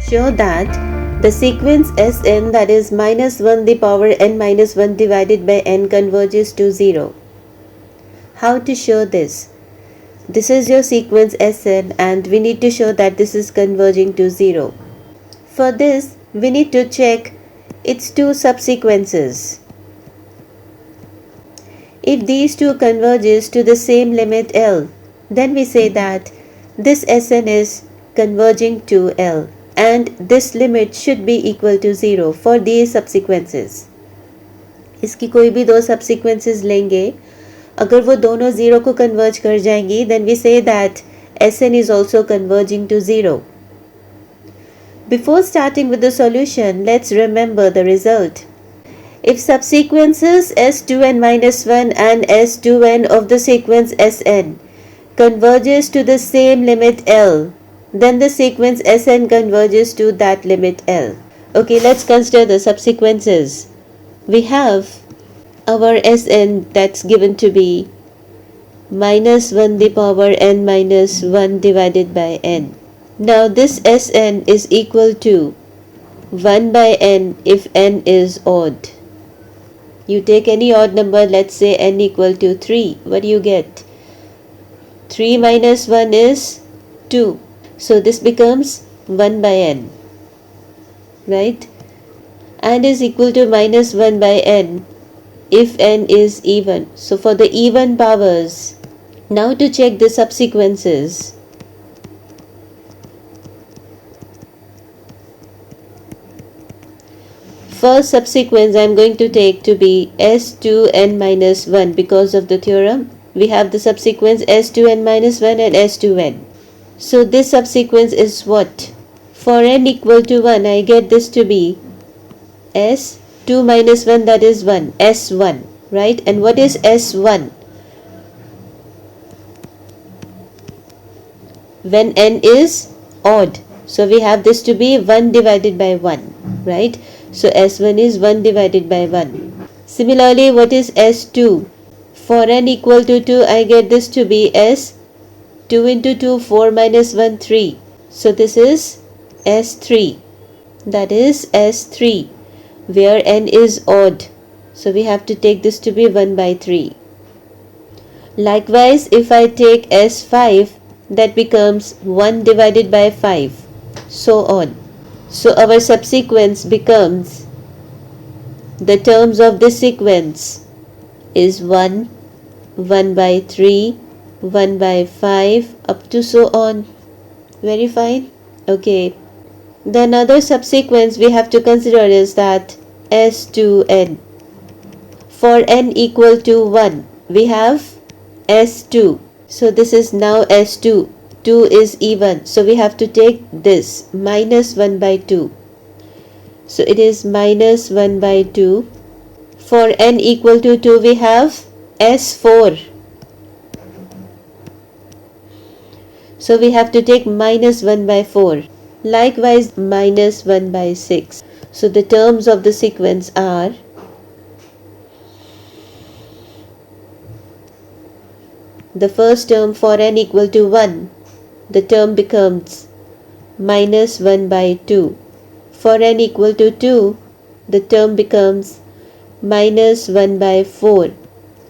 Show that the sequence Sn, that is minus 1 the power n minus 1 divided by n, converges to 0. How to show this? This is your sequence Sn and we need to show that this is converging to 0. For this, we need to check its two subsequences. If these two converges to the same limit L, then we say that this Sn is converging to L and this limit should be equal to 0 for these subsequences. इसकी कोई भी दो subsequences लेंगे, अगर वो दोनों 0 को converge कर जाएंगी, then we say that Sn is also converging to 0. Before starting with the solution, let's remember the result. If subsequences s2n-1 and s2n of the sequence Sn converges to the same limit L, then the sequence Sn converges to that limit L. Okay, let's consider the subsequences. We have our Sn that's given to be minus 1 the power n minus 1 divided by n. Now this Sn is equal to 1 by n if n is odd. You take any odd number, let's say n equal to 3. What do you get? 3 minus 1 is 2. So this becomes 1 by n, right? And is equal to minus 1 by n if n is even. So for the even powers, now to check the subsequences. First subsequence I am going to take to be s2n minus 1 because of the theorem. We have the subsequence s2n minus 1 and s2n. So this subsequence is what? For n equal to 1, I get this to be s2 minus 1, that is 1, s1, right? And what is s1? When n is odd. So we have this to be 1 divided by 1, right? So S1 is 1 divided by 1. Similarly, what is S2? For n equal to 2, I get this to be S 2 into 2, 4 minus 1, 3. So this is S3. That is S3, where n is odd. So we have to take this to be 1 by 3. Likewise, if I take S5, that becomes 1 divided by 5. So on. So our subsequence becomes, the terms of this sequence is 1, 1 by 3, 1 by 5 up to so on. Very fine. Okay. The another subsequence we have to consider is that S2n. For n equal to 1, we have S2. So this is now S2. 2 is even, so we have to take this minus 1 by 2. So it is minus 1 by 2. For n equal to 2, we have S4. So we have to take minus 1 by 4. Likewise, minus 1 by 6. So the terms of the sequence are the first term for n equal to 1. The term becomes minus 1 by 2. For n equal to 2, the term becomes minus 1 by 4.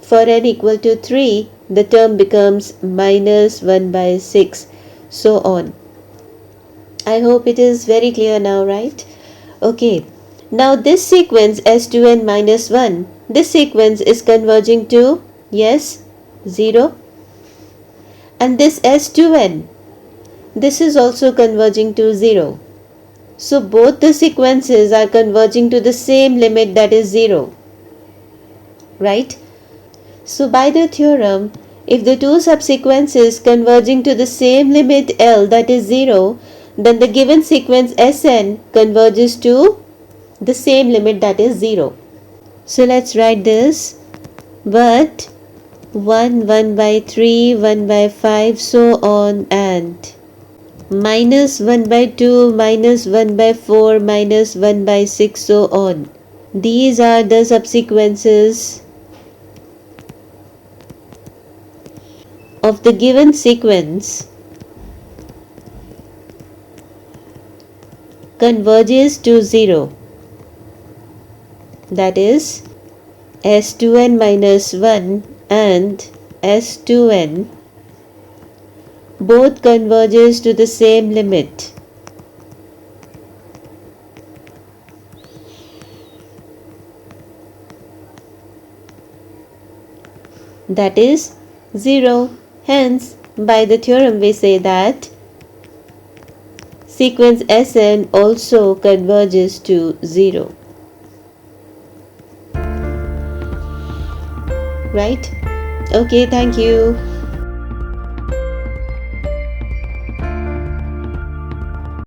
For n equal to 3, the term becomes minus 1 by 6. So on. I hope it is very clear now, right? Okay. Now this sequence S2n minus 1, this sequence is converging to, yes, 0. And this S2n, this is also converging to 0. So both the sequences are converging to the same limit, that is 0. Right? So by the theorem, if the two subsequences converging to the same limit L, that is 0, then the given sequence Sn converges to the same limit, that is 0. So let's write this. But 1, 1 by 3, 1 by 5, so on, and minus 1 by 2, minus 1 by 4, minus 1 by 6, so on. These are the subsequences of the given sequence converges to 0. That is, s2n minus 1 and s2n both converges to the same limit. That is 0. Hence, by the theorem we say that sequence Sn also converges to 0. Right? Okay, thank you.